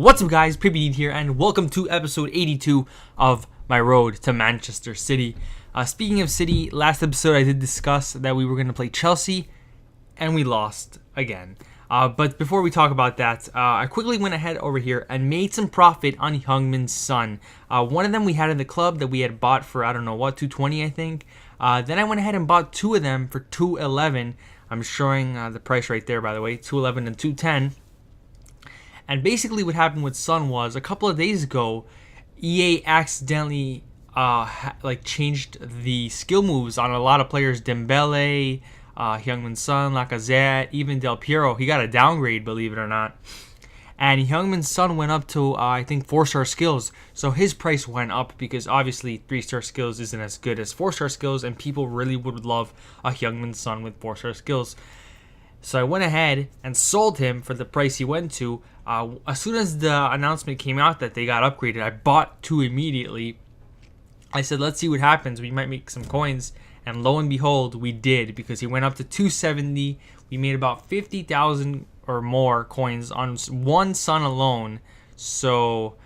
What's up guys, PPD here and welcome to episode 82 of my road to Manchester City. Speaking of City, last episode I did discuss that we were going to play Chelsea and we lost again. But before we talk about that, I quickly went ahead over here and made some profit on Heung-Min Son. One of them we had in the club that we had bought for, I don't know what, 220 I think. Then I went ahead and bought two of them for 211. I'm showing the price right there by the way, 211 and 210. And basically what happened with Son was a couple of days ago, EA accidentally changed the skill moves on a lot of players. Dembele, Heung-Min Son, Lacazette, even Del Piero. He got a downgrade, believe it or not. And Heung-Min Son went up to, I think, 4-star skills. So his price went up because obviously 3-star skills isn't as good as 4-star skills. And people really would love a Heung-Min Son with 4-star skills. So I went ahead and sold him for the price he went to. As soon as the announcement came out that they got upgraded, I bought two immediately. I said, let's see what happens. We might make some coins. And lo and behold, we did, because he went up to 270. We made about 50,000 or more coins on one Son alone. So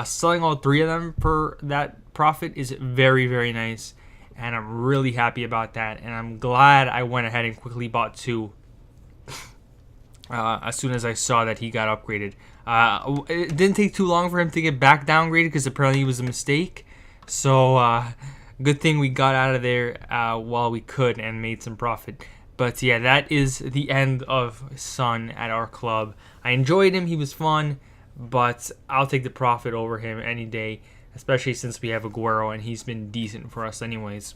selling all three of them for that profit is very, very nice. And I'm really happy about that. And I'm glad I went ahead and quickly bought two. As soon as I saw that he got upgraded. It didn't take too long for him to get back downgraded because apparently it was a mistake. So good thing we got out of there while we could and made some profit. But yeah, that is the end of Son at our club. I enjoyed him, he was fun, but I'll take the profit over him any day, especially since we have Aguero and he's been decent for us anyways.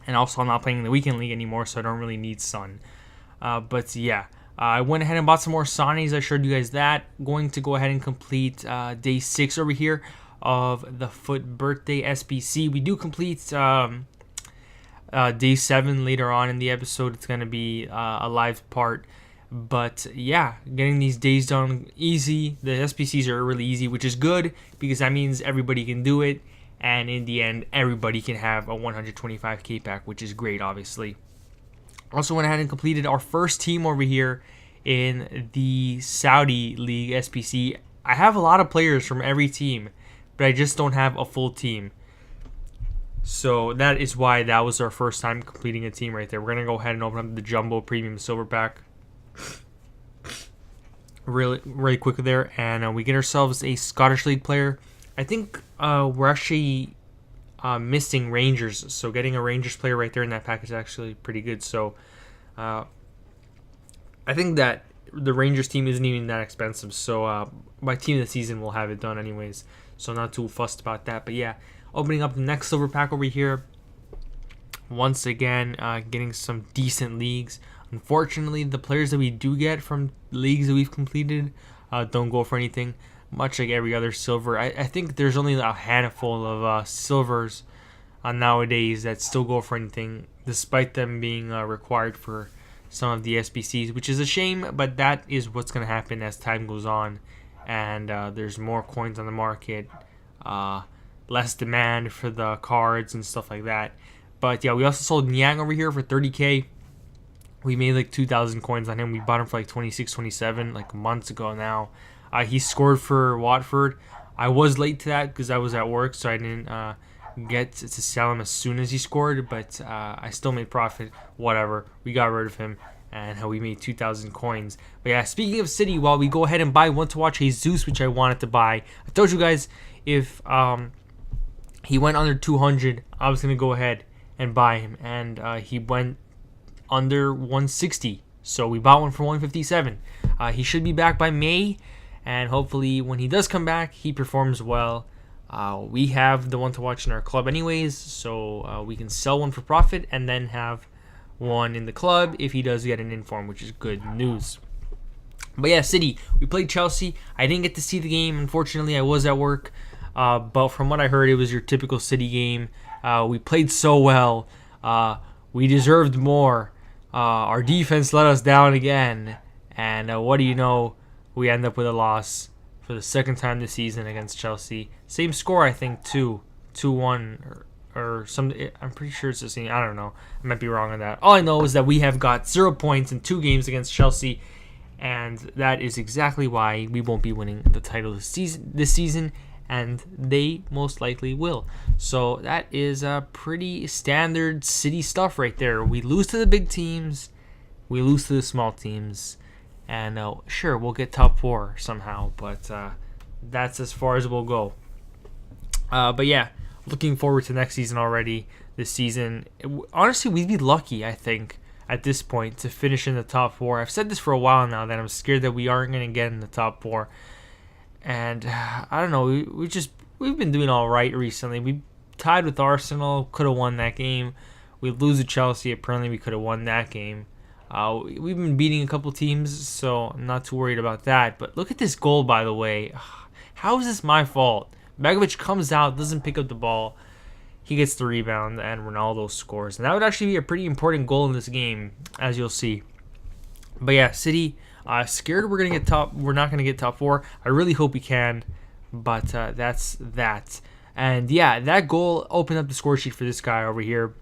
And also I'm not playing in the weekend league anymore, so I don't really need Son. But yeah. I went ahead and bought some more Sonnies. I showed you guys that. Going to go ahead and complete day 6 over here of the Fut birthday SBC. We do complete day 7 later on in the episode. It's going to be a live part. But yeah, getting these days done easy. The SBCs are really easy, which is good because that means everybody can do it. And in the end, everybody can have a 125k pack, which is great, obviously. Also went ahead and completed our first team over here in the Saudi League SPC. I have a lot of players from every team, but I just don't have a full team. So that is why that was our first time completing a team right there. We're going to go ahead and open up the Jumbo Premium Silver Pack really quick there. And we get ourselves a Scottish League player. I think we're actually... missing Rangers, so getting a Rangers player right there in that pack is actually pretty good. So I think that the Rangers team isn't even that expensive, so my team of the season will have it done anyways, so not too fussed about that. But yeah, opening up the next silver pack over here once again, getting some decent leagues. Unfortunately, the players that we do get from leagues that we've completed don't go for anything. Much like every other silver, I think there's only a handful of silvers nowadays that still go for anything, despite them being required for some of the SBCs, which is a shame, but that is what's going to happen as time goes on, and there's more coins on the market, less demand for the cards and stuff like that. But yeah, we also sold Niang over here for 30k. We made like 2,000 coins on him. We bought him for like 26, 27, like months ago now. He scored for Watford. I was late to that because I was at work, so I didn't get to sell him as soon as he scored, but I still made profit. Whatever. We got rid of him, and we made 2,000 coins. But yeah, speaking of City, while we go ahead and buy one to watch Jesus, which I wanted to buy, I told you guys if he went under 200, I was going to go ahead and buy him, and he went under 160. So we bought one for 157. He should be back by May. And hopefully when he does come back, he performs well. We have the one to watch in our club anyways, so we can sell one for profit and then have one in the club if he does get an inform, which is good news. But yeah, City, we played Chelsea. I didn't get to see the game. Unfortunately, I was at work. But from what I heard, it was your typical City game. We played so well. We deserved more. Our defense let us down again. And what do you know? We end up with a loss for the second time this season against Chelsea. Same score, I think, 2-1 or something. I'm pretty sure it's the same. I don't know. I might be wrong on that. All I know is that we have got 0 points in 2 games against Chelsea, and that is exactly why we won't be winning the title this season, and they most likely will. So that is pretty standard City stuff right there. We lose to the big teams, we lose to the small teams, and sure, we'll get top 4 somehow, but that's as far as we'll go. But yeah, looking forward to next season already. This season, honestly, we'd be lucky, I think, at this point to finish in the top 4. I've said this for a while now that I'm scared that we aren't going to get in the top 4. And I don't know, we've been doing all right recently. We tied with Arsenal, could have won that game. We lose to Chelsea, apparently we could have won that game. We've been beating a couple teams, so I'm not too worried about that. But look at this goal, by the way. How is this my fault? Begovic comes out, doesn't pick up the ball. He gets the rebound, and Ronaldo scores. And that would actually be a pretty important goal in this game, as you'll see. But yeah, City, scared we're not gonna get top 4. I really hope we can, but that's that. And yeah, that goal opened up the score sheet for this guy over here.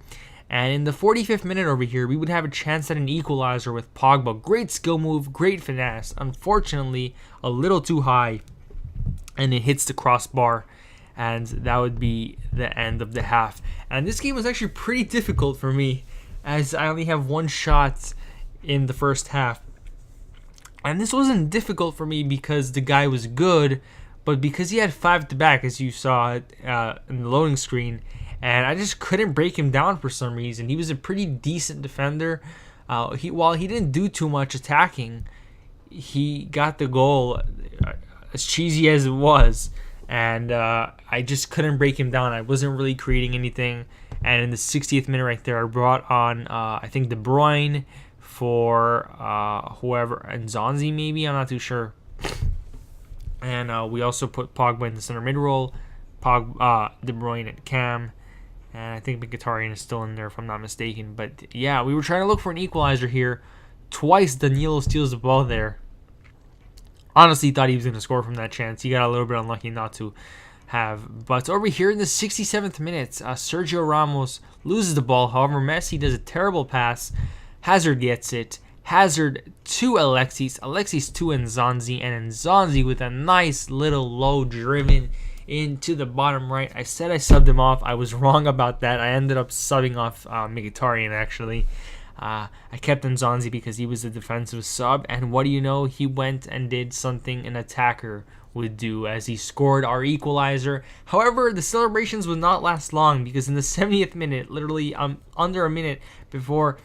And in the 45th minute over here, we would have a chance at an equalizer with Pogba. Great skill move, great finesse. Unfortunately, a little too high, and it hits the crossbar, and that would be the end of the half. And this game was actually pretty difficult for me, as I only have one shot in the first half. And this wasn't difficult for me because the guy was good, but because he had 5 at the back, as you saw in the loading screen, and I just couldn't break him down for some reason. He was a pretty decent defender. While he didn't do too much attacking, he got the goal, as cheesy as it was, and I just couldn't break him down. I wasn't really creating anything. And in the 60th minute right there, I brought on, I think, De Bruyne for whoever, and Zonzi maybe, I'm not too sure. And we also put Pogba in the center mid role, De Bruyne at Cam, and I think Mkhitaryan is still in there if I'm not mistaken. But yeah, we were trying to look for an equalizer here. Twice Danilo steals the ball there. Honestly, thought he was going to score from that chance. He got a little bit unlucky not to have. But over here in the 67th minute, Sergio Ramos loses the ball. However, Messi does a terrible pass. Hazard gets it. Hazard to Alexis. Alexis to Nzonzi. And Nzonzi with a nice little low driven into the bottom right. I said I subbed him off. I was wrong about that. I ended up subbing off Mkhitaryan, actually. I kept Nzonzi because he was a defensive sub, and what do you know? He went and did something an attacker would do as he scored our equalizer. However, the celebrations would not last long because in the 70th minute, literally under a minute before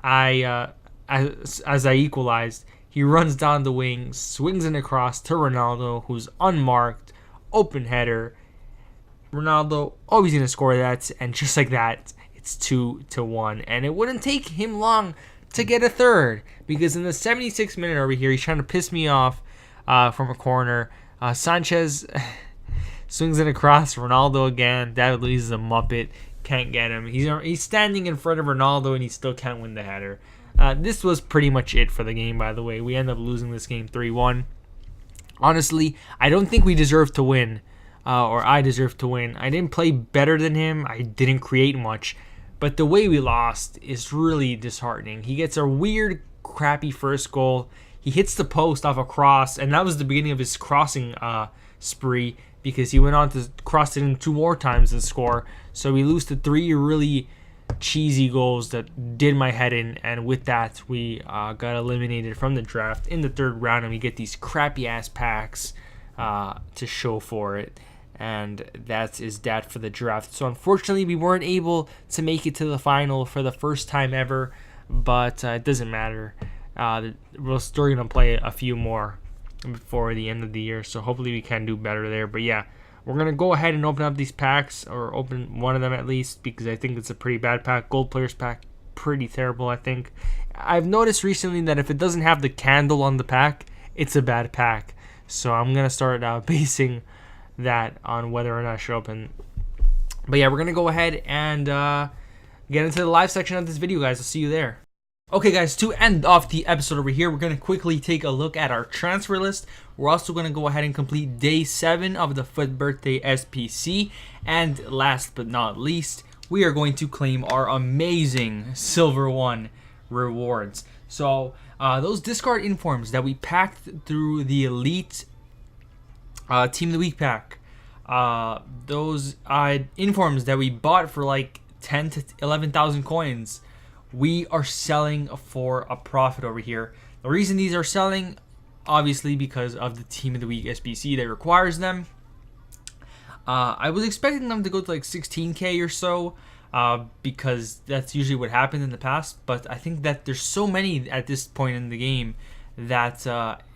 as I equalized, he runs down the wing, swings it across to Ronaldo, who's unmarked, open header. Ronaldo always going to score that, and just like that, it's 2-1, and it wouldn't take him long to get a third because in the 76th minute over here, he's trying to piss me off from a corner. Sanchez swings it across Ronaldo again. David Luiz is a muppet, can't get him. He's standing in front of Ronaldo and he still can't win the header. This was pretty much it for the game, by the way. We end up losing this game 3-1. Honestly, I don't think we deserve to win, or I deserve to win. I didn't play better than him. I didn't create much. But the way we lost is really disheartening. He gets a weird, crappy first goal. He hits the post off a cross, and that was the beginning of his crossing spree because he went on to cross it in 2 more times and score. So we lose to 3 really cheesy goals that did my head in, and with that, we got eliminated from the draft in the 3rd round, and we get these crappy-ass packs to show for it. And that is that for the draft. So unfortunately, we weren't able to make it to the final for the first time ever, but it doesn't matter. We're still going to play a few more before the end of the year, so hopefully we can do better there. But yeah, we're going to go ahead and open up these packs, or open one of them at least, because I think it's a pretty bad pack. Gold Players pack, pretty terrible, I think. I've noticed recently that if it doesn't have the candle on the pack, it's a bad pack. So I'm going to start basing that on whether or not I should open. But yeah, we're gonna go ahead and get into the live section of this video, guys. I'll see you there. Okay, guys, to end off the episode over here, we're gonna quickly take a look at our transfer list. We're also gonna go ahead and complete day 7 of the Fut Birthday SPC, and last but not least, we are going to claim our amazing Silver 1 rewards. So Those discard informs that we packed through the Elite Team of the Week pack, those informs that we bought for like 10 to 11,000 coins, we are selling for a profit over here. The reason these are selling, obviously, because of the Team of the Week SBC that requires them. I was expecting them to go to like 16k or so, because that's usually what happened in the past. But I think that there's so many at this point in the game that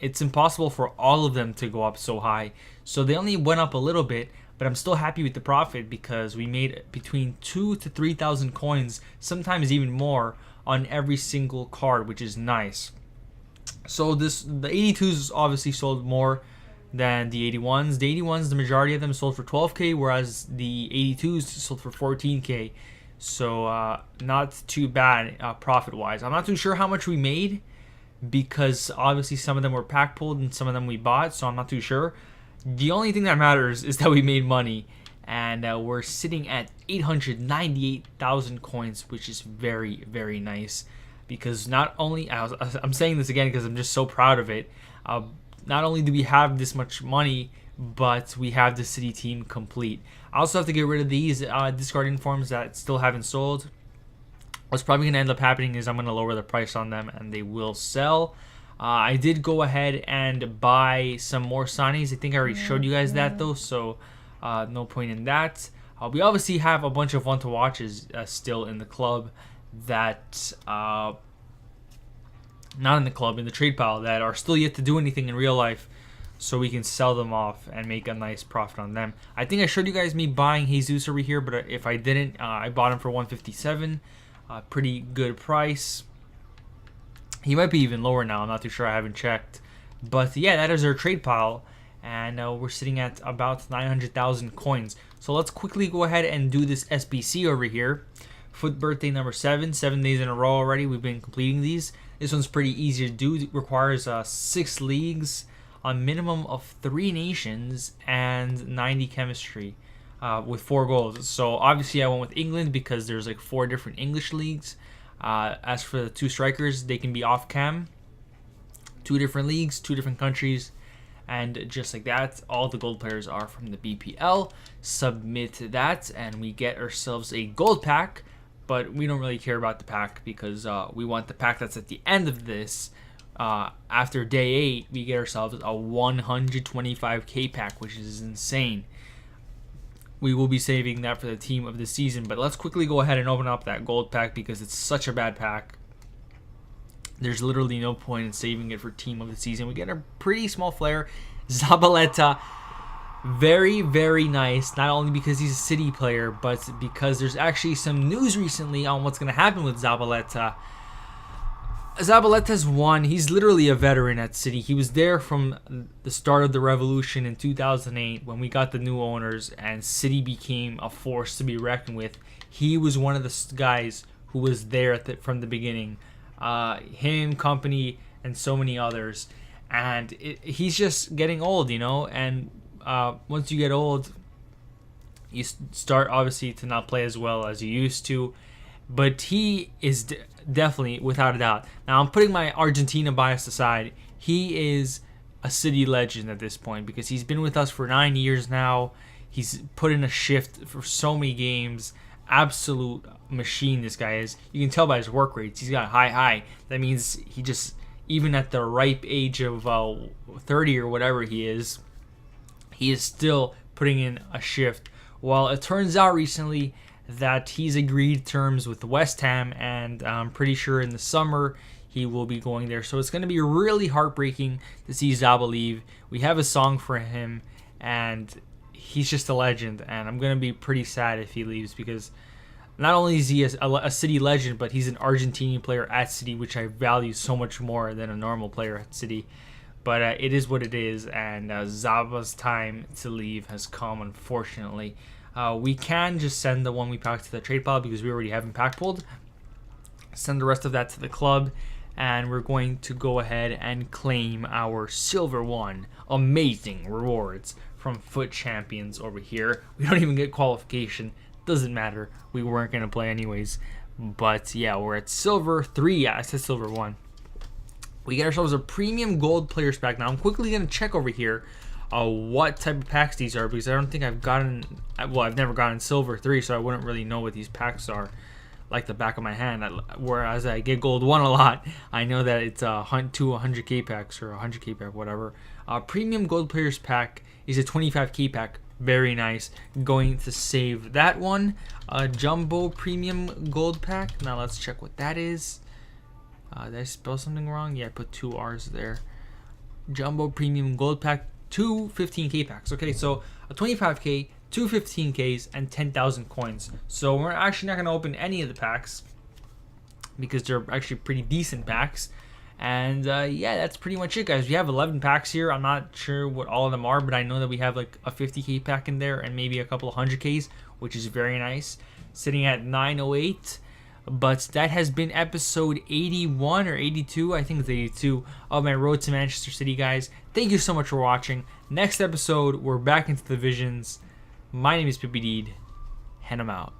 it's impossible for all of them to go up so high. So they only went up a little bit, but I'm still happy with the profit because we made between 2,000 to 3,000 coins, sometimes even more, on every single card, which is nice. So the 82s obviously sold more than the 81s. The 81s, the majority of them sold for 12k, whereas the 82s sold for 14k. So not too bad profit-wise. I'm not too sure how much we made because obviously some of them were pack pulled and some of them we bought, so I'm not too sure. The only thing that matters is that we made money, and we're sitting at 898,000 coins, which is very, very nice. Because not only, I'm saying this again because I'm just so proud of it, not only do we have this much money, but we have the city team complete. I also have to get rid of these discard informs that still haven't sold. What's probably going to end up happening is I'm going to lower the price on them and they will sell. I did go ahead and buy some more signings. I think I already showed you guys that though, so no point in that. We obviously have a bunch of want-to-watches still in the club that not in the club, in the trade pile, that are still yet to do anything in real life, so we can sell them off and make a nice profit on them. I think I showed you guys me buying Jesus over here, but if I didn't, I bought him for 157, pretty good price. He might be even lower now, I'm not too sure, I haven't checked. But yeah, that is our trade pile, and we're sitting at about 900,000 coins. So let's quickly go ahead and do this SBC over here. Fut birthday number 7 days in a row already. We've been completing these. This one's pretty easy to do. It requires 6 leagues, a minimum of 3 nations, and 90 chemistry with 4 goals. So obviously I went with England because there's like 4 different English leagues. As for the 2 strikers, they can be off cam. 2 different leagues, 2 different countries. And just like that, all the gold players are from the BPL. Submit that and we get ourselves a gold pack. But we don't really care about the pack because we want the pack that's at the end of this. After day 8, we get ourselves a 125k pack, which is insane. We will be saving that for the team of the season. But let's quickly go ahead and open up that gold pack because it's such a bad pack. There's literally no point in saving it for team of the season. We get a pretty small flare. Zabaleta. Very, very nice, not only because he's a City player, but because there's actually some news recently on what's going to happen with Zabaleta. Zabaleta's won. He's literally a veteran at City. He was there from the start of the revolution in 2008 when we got the new owners and City became a force to be reckoned with. He was one of the guys who was there from the beginning. Him, company, and so many others. And he's just getting old, you know, and once you get old, you start obviously to not play as well as you used to, but he is definitely, without a doubt. Now I'm putting my Argentina bias aside. He is a City legend at this point because he's been with us for 9 years now. He's put in a shift for so many games. Absolute machine this guy is. You can tell by his work rates. He's got high. That means he just, even at the ripe age of 30 or whatever he is still putting in a shift. Well, it turns out recently that he's agreed terms with West Ham, and I'm pretty sure in the summer he will be going there. So it's going to be really heartbreaking to see Zaba leave. We have a song for him, and he's just a legend, and I'm going to be pretty sad if he leaves because not only is he a City legend, but he's an Argentinian player at City, which I value so much more than a normal player at City. But it is what it is, and Zaba's time to leave has come, unfortunately. We can just send the one we packed to the trade pile because we already have him pack pulled. Send the rest of that to the club, and we're going to go ahead and claim our silver one. Amazing rewards from Fut Champions over here. We don't even get qualification. Doesn't matter. We weren't going to play anyways. But yeah, we're at silver 3. Yeah, I said silver 1. We get ourselves a premium gold players pack. Now I'm quickly going to check over here what type of packs these are, because I don't think I've gotten, well, I've never gotten silver 3, so I wouldn't really know what these packs are like the back of my hand. Whereas I get gold 1 a lot, I know that it's a 100k packs or 100k pack, whatever. Premium gold players pack is a 25k pack. Very nice. Going to save that one. Jumbo premium gold pack. Now let's check what that is. Did I spell something wrong? Yeah, I put 2 R's there. Jumbo premium gold pack. 2 15k packs. Okay, so a 25k, 2 15ks, and 10,000 coins. So we're actually not going to open any of the packs because they're actually pretty decent packs. And yeah, that's pretty much it, guys. We have 11 packs here. I'm not sure what all of them are, but I know that we have like a 50k pack in there and maybe a couple of 100ks, which is very nice. Sitting at 908. But that has been episode 81 or 82, I think it's 82, of my Road to Manchester City, guys. Thank you so much for watching. Next episode, we're back into the divisions. My name is Pippi Deed, and I'm out.